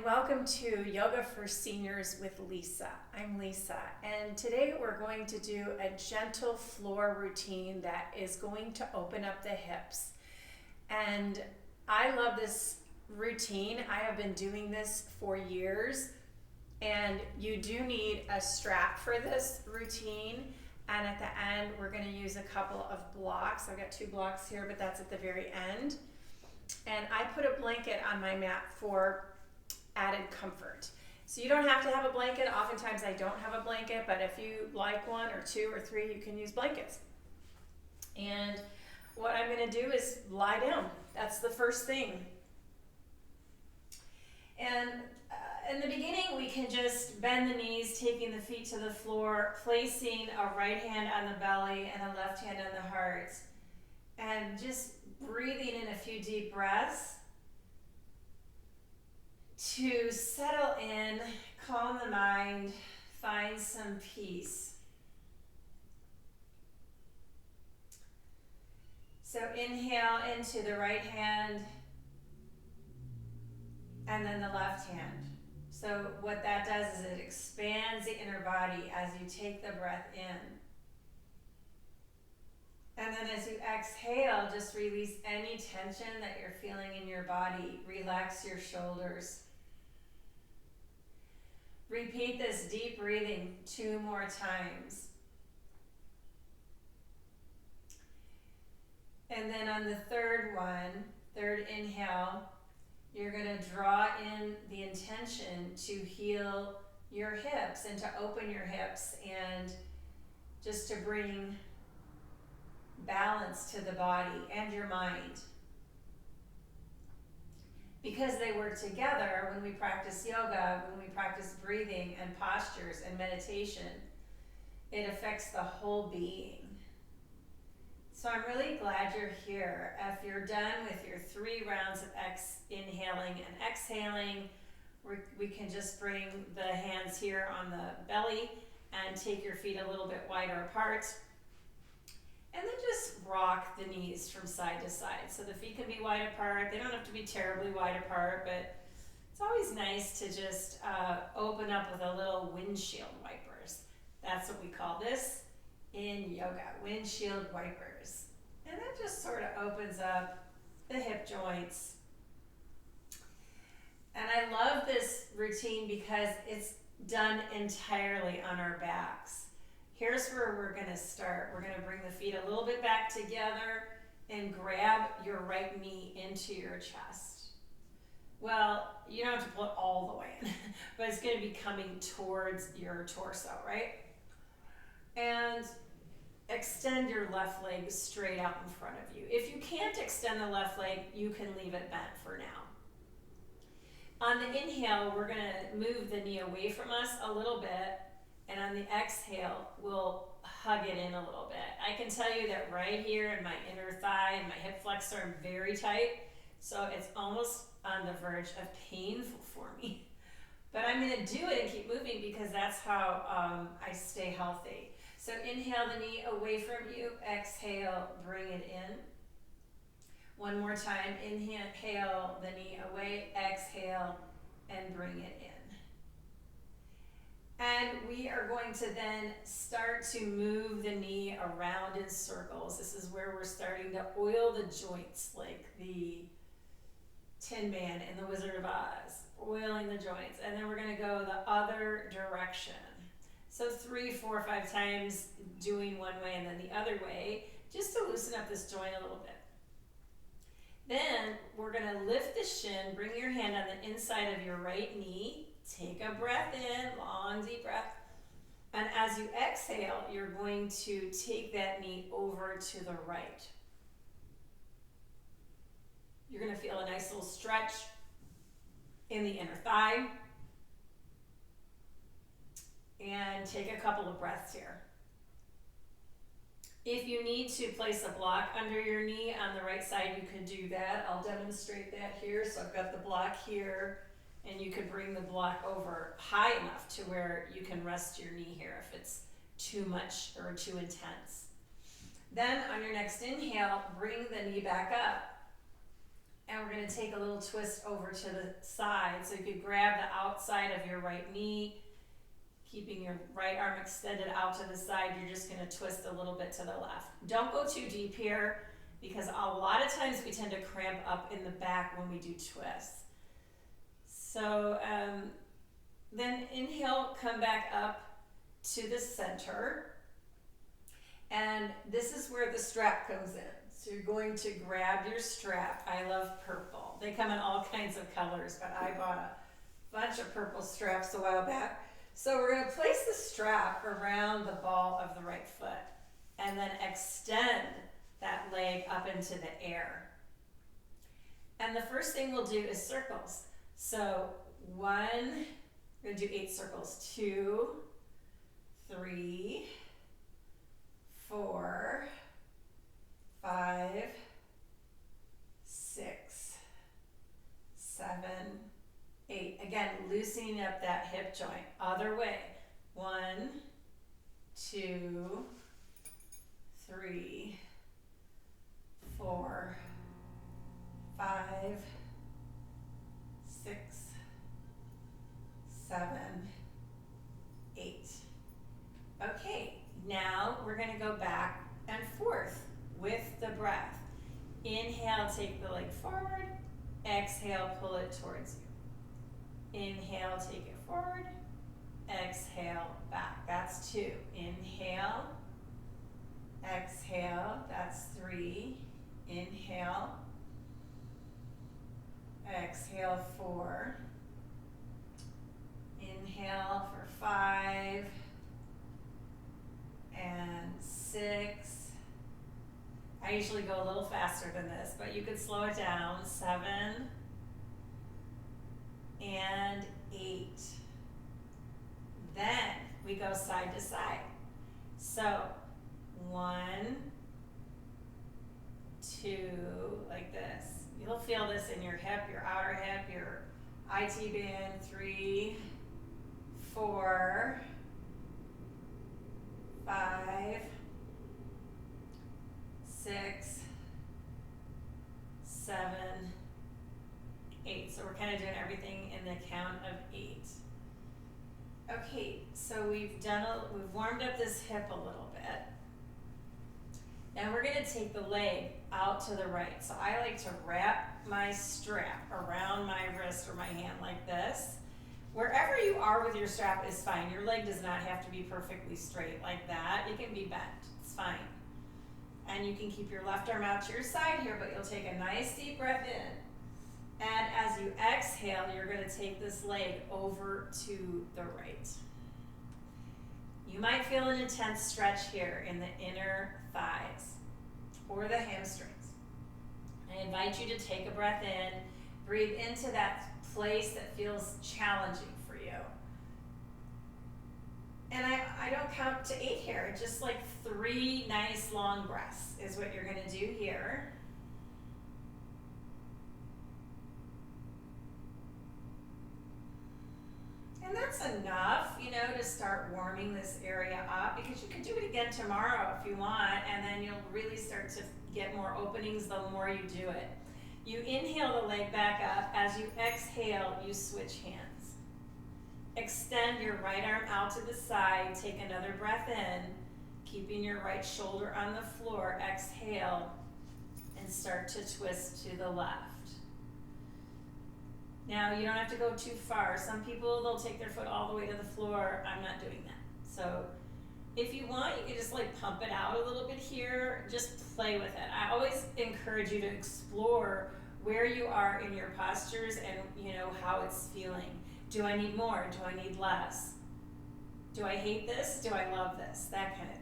welcome to Yoga for Seniors with Lisa. I'm Lisa, and today we're going to do a gentle floor routine that is going to open up the hips. And I love this routine. I have been doing this for years, and you do need a strap for this routine. And at the end, we're going to use a couple of blocks. I've got 2 blocks here, but that's at the very end. And I put a blanket on my mat for added comfort. So you don't have to have a blanket. Oftentimes I don't have a blanket, but if you like 1 or 2 or 3, you can use blankets. And what I'm going to do is lie down. That's the first thing. And in the beginning, we can just bend the knees, taking the feet to the floor, placing a right hand on the belly and a left hand on the heart, and just breathing in a few deep breaths to settle in, calm the mind, find some peace. So inhale into the right hand and then the left hand. So what that does is it expands the inner body as you take the breath in. And then as you exhale, just release any tension that you're feeling in your body. Relax your shoulders. Repeat this deep breathing 2 more times. And then on the third inhale, you're going to draw in the intention to heal your hips and to open your hips and just to bring balance to the body and your mind. Because they work together when we practice yoga, when we practice breathing and postures and meditation, it affects the whole being. So I'm really glad you're here. If you're done with your 3 rounds of inhaling and exhaling, we can just bring the hands here on the belly and take your feet a little bit wider apart. And then just rock the knees from side to side. So the feet can be wide apart. They don't have to be terribly wide apart, but it's always nice to just open up with a little windshield wipers. That's what we call this in yoga, windshield wipers. And that just sort of opens up the hip joints. And I love this routine because it's done entirely on our backs. Here's where we're going to start. We're going to bring the feet a little bit back together and grab your right knee into your chest. Well, you don't have to pull it all the way in, but it's going to be coming towards your torso, right? And extend your left leg straight out in front of you. If you can't extend the left leg, you can leave it bent for now. On the inhale, we're going to move the knee away from us a little bit. And on the exhale, we'll hug it in a little bit. I can tell you that right here in my inner thigh and my hip flexor, I'm very tight. So it's almost on the verge of painful for me. But I'm going to do it and keep moving because that's how I stay healthy. So inhale the knee away from you. Exhale, bring it in. One more time. Inhale the knee away. Exhale, and bring it in. And we are going to then start to move the knee around in circles. This is where we're starting to oil the joints like the Tin Man in The Wizard of Oz, oiling the joints. And then we're going to go the other direction. So 3, 4, 5 times doing one way and then the other way, just to loosen up this joint a little bit. Then we're going to lift the shin, bring your hand on the inside of your right knee. Take a breath in, long deep breath. And as you exhale, you're going to take that knee over to the right. You're going to feel a nice little stretch in the inner thigh. And take a couple of breaths here. If you need to place a block under your knee on the right side, you can do that. I'll demonstrate that here. So I've got the block here. And you could bring the block over high enough to where you can rest your knee here if it's too much or too intense. Then on your next inhale, bring the knee back up. And we're gonna take a little twist over to the side. So you could grab the outside of your right knee, keeping your right arm extended out to the side. You're just gonna twist a little bit to the left. Don't go too deep here because a lot of times we tend to cramp up in the back when we do twists. So then inhale, come back up to the center. And this is where the strap comes in. So you're going to grab your strap. I love purple. They come in all kinds of colors, but I bought a bunch of purple straps a while back. So we're going to place the strap around the ball of the right foot and then extend that leg up into the air. And the first thing we'll do is circles. So 1, we're going to do 8 circles. 2, 3, 4, 5, 6, 7, 8. Again, loosening up that hip joint. Other way. 1, 2, 3, 4, 5, 6, 7, 8. Okay, now we're going to go back and forth with the breath. Inhale, take the leg forward. Exhale, pull it towards you. Inhale, take it forward. Exhale, back. That's 2. Inhale. Exhale. That's 3. Inhale. Exhale, 4. Inhale for 5. And 6. I usually go a little faster than this, but you could slow it down. 7 and 8. Then we go side to side. So 1, 2, like this. You'll feel this in your hip, your outer hip, your IT band. 3, 4, 5, 6, 7, 8. So we're kind of doing everything in the count of 8. Okay, so we've warmed up this hip a little bit. Now we're going to take the leg out to the right. So I like to wrap my strap around my wrist or my hand like this. Wherever you are with your strap is fine. Your leg does not have to be perfectly straight like that. It can be bent. It's fine. And you can keep your left arm out to your side here, but you'll take a nice deep breath in. And as you exhale, you're going to take this leg over to the right. You might feel an intense stretch here in the inner thighs or the hamstrings. I invite you to take a breath in, breathe into that place that feels challenging for you. And I don't count to 8 here, just like 3 nice long breaths is what you're going to do here. And that's enough, to start warming this area up, because you can do it again tomorrow if you want, and then you'll really start to get more openings the more you do it. You inhale the leg back up. As you exhale, you switch hands. Extend your right arm out to the side. Take another breath in, keeping your right shoulder on the floor. Exhale, and start to twist to the left. Now, you don't have to go too far. Some people, they'll take their foot all the way to the floor. I'm not doing that. So if you want, you can just pump it out a little bit here. Just play with it. I always encourage you to explore where you are in your postures and how it's feeling. Do I need more? Do I need less? Do I hate this? Do I love this? That kind of thing.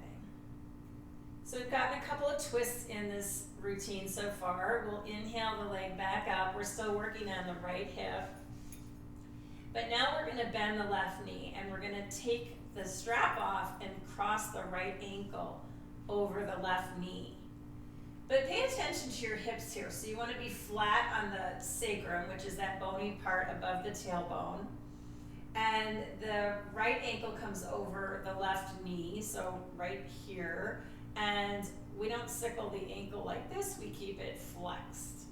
So we've gotten a couple of twists in this routine so far. We'll inhale the leg back up. We're still working on the right hip. But now we're going to bend the left knee, and we're going to take the strap off and cross the right ankle over the left knee. But pay attention to your hips here. So you want to be flat on the sacrum, which is that bony part above the tailbone. And the right ankle comes over the left knee, so right here. And we don't sickle the ankle like this, we keep it flexed.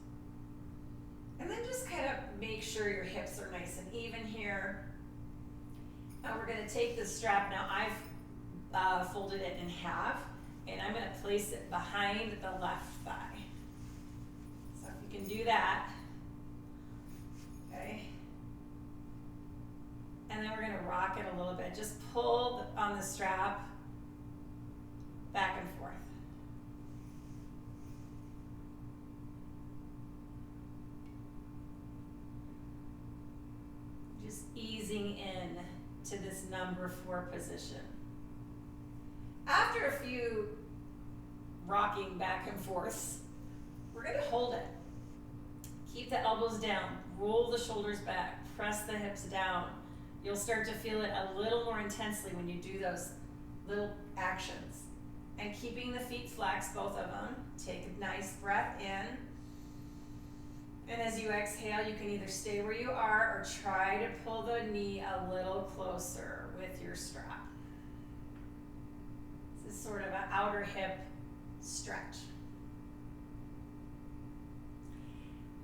And then just kind of make sure your hips are nice and even here. Now we're going to take the strap. Now I've folded it in half, and I'm going to place it behind the left thigh. So if you can do that, okay. And then we're going to rock it a little bit. Just pull on the strap back and forth. Just easing in to this number 4 position. After a few rocking back and forths, we're going to hold it. Keep the elbows down, roll the shoulders back, press the hips down. You'll start to feel it a little more intensely when you do those little actions. And keeping the feet flexed, both of them. Take a nice breath in. And as you exhale, you can either stay where you are or try to pull the knee a little closer with your strap. This is sort of an outer hip stretch.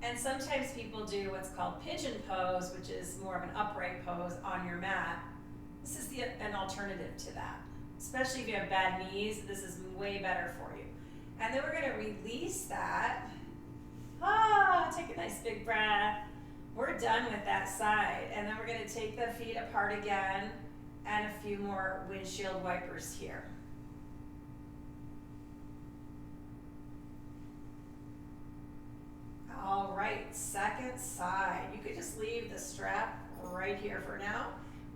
And sometimes people do what's called pigeon pose, which is more of an upright pose on your mat. This is an alternative to that. Especially if you have bad knees, this is way better for you. And then we're going to release that. Take a nice big breath. We're done with that side. And then we're going to take the feet apart again and a few more windshield wipers here. All right, second side. You could just leave the strap right here for now.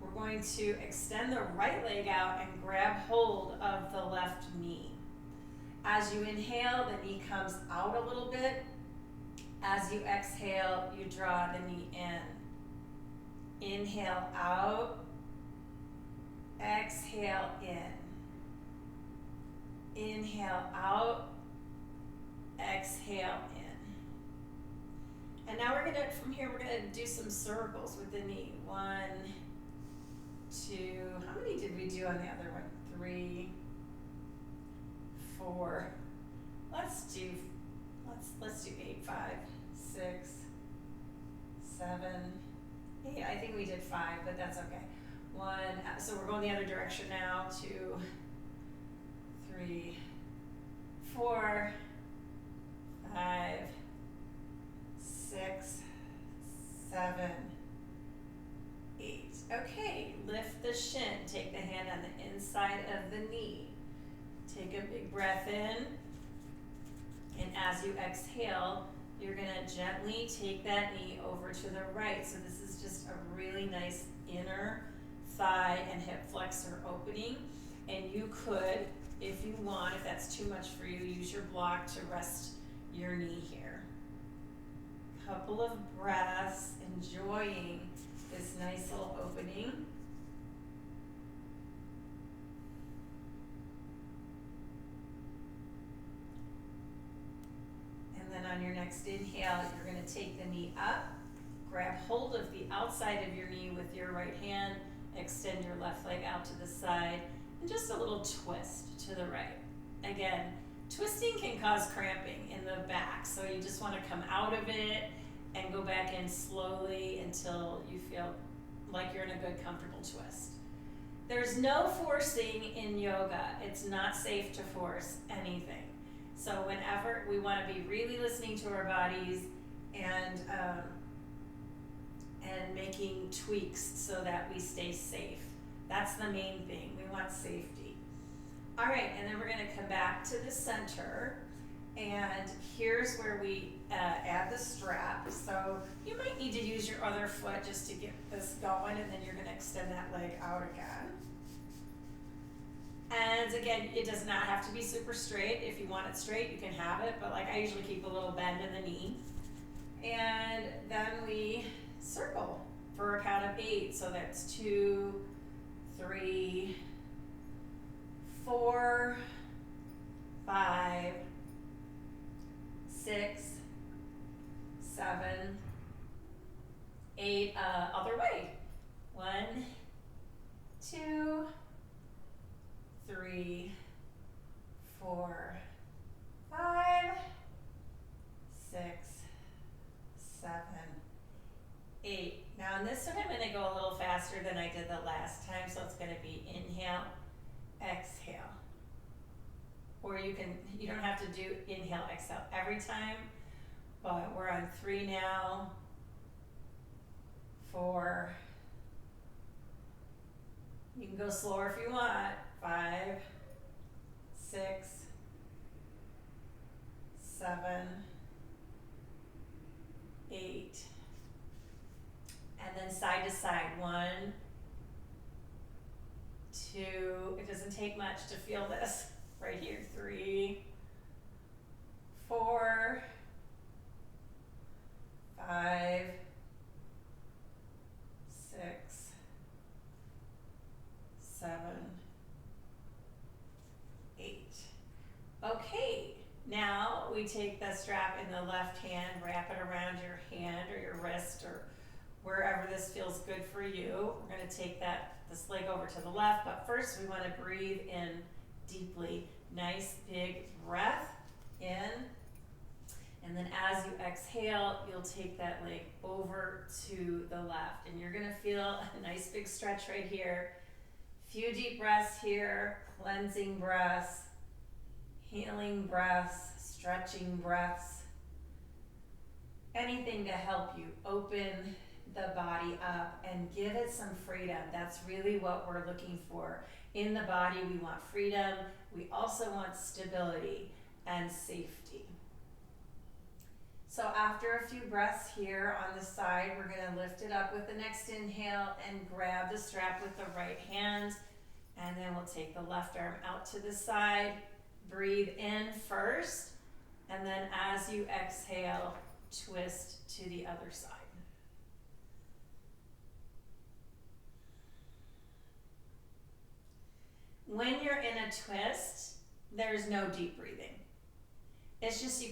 We're going to extend the right leg out and grab hold of the left knee. As you inhale, the knee comes out a little bit. As you exhale, you draw the knee in. Inhale out. Exhale in. Inhale out. Exhale in. And now from here, we're gonna do some circles with the knee. 1, 2, how many did we do on the other one? 3, 4. Let's do 8, 5, 6, 7, 8. I think we did 5, but that's okay. 1, so we're going the other direction now. 2, 3, 4, 5, 6, 7, 8. Okay, lift the shin. Take the hand on the inside of the knee. Take a big breath in. And as you exhale, you're going to gently take that knee over to the right. So this is just a really nice inner thigh and hip flexor opening. And you could, if you want, if that's too much for you, use your block to rest your knee here. Couple of breaths, enjoying this nice little opening. And then on your next inhale, you're going to take the knee up, grab hold of the outside of your knee with your right hand, extend your left leg out to the side, and just a little twist to the right. Again, twisting can cause cramping in the back, so you just want to come out of it and go back in slowly until you feel like you're in a good, comfortable twist. There's no forcing in yoga. It's not safe to force anything. So whenever we want to be really listening to our bodies and making tweaks so that we stay safe. That's the main thing. We want safety. All right, and then we're going to come back to the center. And here's where we add the strap. So you might need to use your other foot just to get this going, and then you're going to extend that leg out again. And again, it does not have to be super straight. If you want it straight, you can have it, but like I usually keep a little bend in the knee. And then we circle for a count of 8. So that's 2, 3, 4, 5, 6, 7, 8, other way. 1, 2, 3, 4, 5, 6, 7, faster than I did the last time, so it's gonna be inhale, exhale. Or you don't have to do inhale, exhale every time, but we're on 3 now, 4, you can go slower if you want, 5, 6, 7, 8, and then side to side, 1, 2, it doesn't take much to feel this, right here, 3, 4, 5, 6, 7, 8. Okay, now we take the strap in the left hand, wrap it around your hand or your wrist or wherever this feels good for you. We're going to take this leg over to the left, but first we want to breathe in deeply. Nice big breath in, and then as you exhale, you'll take that leg over to the left, and you're going to feel a nice big stretch right here. Few deep breaths here, cleansing breaths, healing breaths, stretching breaths, anything to help you open the body up and give it some freedom. That's really what we're looking for. In the body, we want freedom. We also want stability and safety. So after a few breaths here on the side, we're going to lift it up with the next inhale and grab the strap with the right hand. And then we'll take the left arm out to the side. Breathe in first. And then as you exhale, twist to the other side. When you're in a twist, there's no deep breathing. It's just you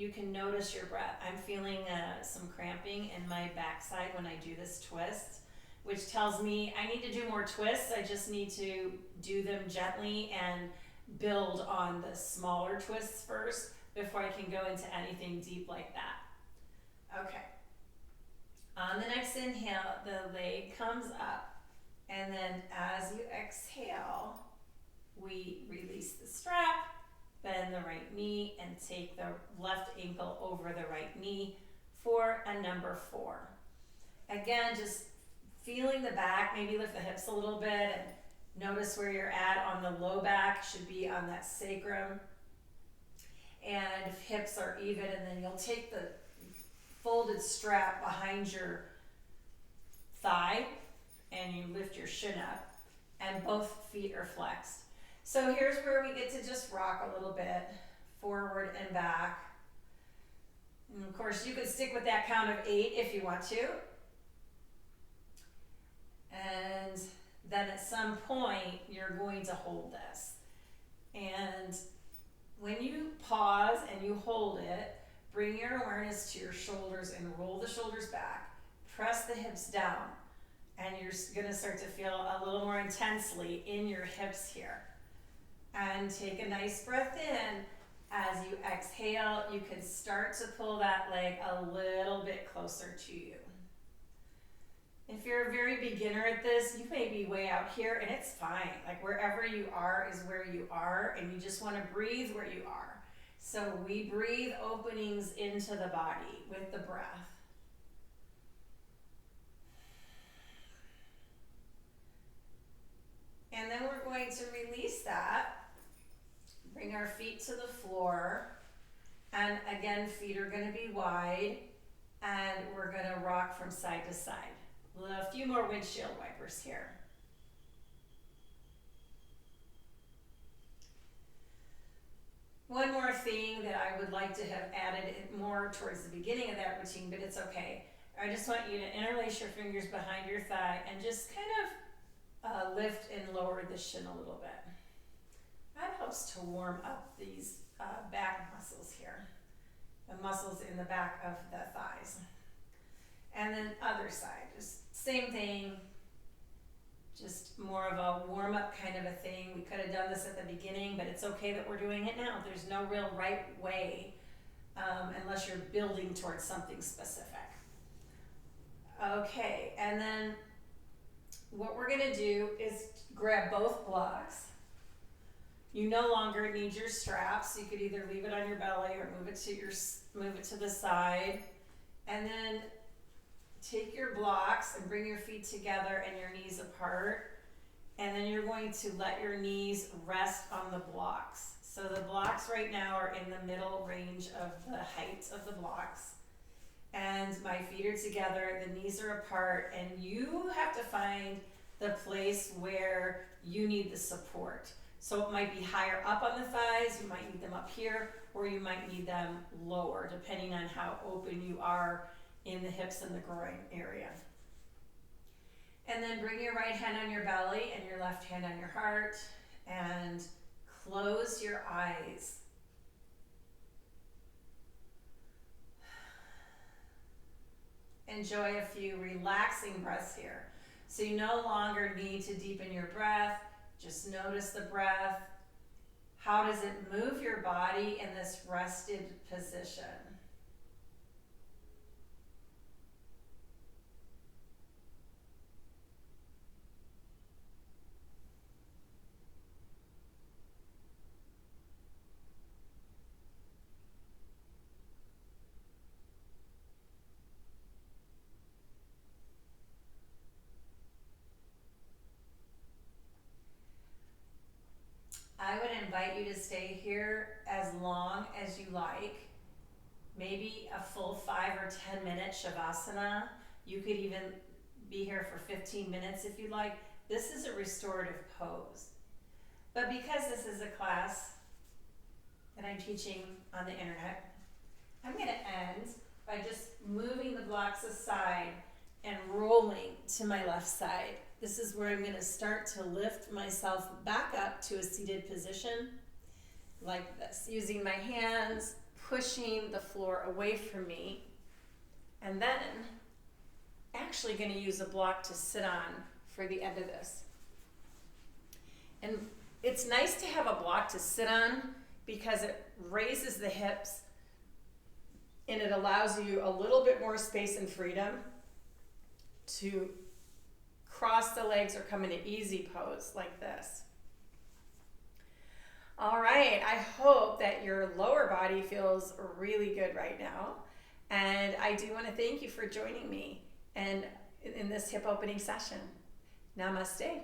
can notice your breath. I'm feeling some cramping in my backside when I do this twist, which tells me I need to do more twists. I just need to do them gently and build on the smaller twists first before I can go into anything deep like that. Okay. On the next inhale, the leg comes up, and then as you exhale, we release the strap, bend the right knee, and take the left ankle over the right knee for a number 4. Again, just feeling the back, maybe lift the hips a little bit and notice where you're at on the low back, should be on that sacrum. And if hips are even, and then you'll take the folded strap behind your thigh and you lift your shin up and both feet are flexed. So here's where we get to just rock a little bit, forward and back. And of course, you could stick with that count of 8 if you want to. And then at some point, you're going to hold this. And when you pause and you hold it, bring your awareness to your shoulders and roll the shoulders back. Press the hips down. And you're going to start to feel a little more intensely in your hips here. And take a nice breath in. As you exhale, you can start to pull that leg a little bit closer to you. If you're a very beginner at this, you may be way out here, and it's fine. Like wherever you are is where you are, and you just want to breathe where you are. So we breathe openings into the body with the breath. And then we're going to release that. Bring our feet to the floor. And again, feet are going to be wide. And we're going to rock from side to side. A few more windshield wipers here. One more thing that I would like to have added more towards the beginning of that routine, but it's okay. I just want you to interlace your fingers behind your thigh and just kind of lift and lower the shin a little bit. That helps to warm up these back muscles here, the muscles in the back of the thighs. And then other side, just same thing, just more of a warm-up kind of a thing. We could have done this at the beginning, but it's okay that we're doing it now. There's no real right way unless you're building towards something specific. Okay, and then what we're gonna do is grab both blocks. You no longer need your straps. You could either leave it on your belly or move it to the side. And then take your blocks and bring your feet together and your knees apart. And then you're going to let your knees rest on the blocks. So the blocks right now are in the middle range of the height of the blocks. And my feet are together, the knees are apart, and you have to find the place where you need the support. So it might be higher up on the thighs, you might need them up here, or you might need them lower, depending on how open you are in the hips and the groin area. And then bring your right hand on your belly and your left hand on your heart, and close your eyes. Enjoy a few relaxing breaths here. So you no longer need to deepen your breath. Just notice the breath. How does it move your body in this rested position? I would invite you to stay here as long as you like, maybe a full 5 or 10 minute Shavasana. You could even be here for 15 minutes if you like. This is a restorative pose. But because this is a class that I'm teaching on the internet, I'm going to end by just moving the blocks aside and rolling to my left side. This is where I'm going to start to lift myself back up to a seated position like this, using my hands, pushing the floor away from me, and then actually going to use a block to sit on for the end of this. And it's nice to have a block to sit on because it raises the hips and it allows you a little bit more space and freedom to cross the legs or come in an easy pose like this. All right, I hope that your lower body feels really good right now. And I do want to thank you for joining me and in this hip opening session. Namaste.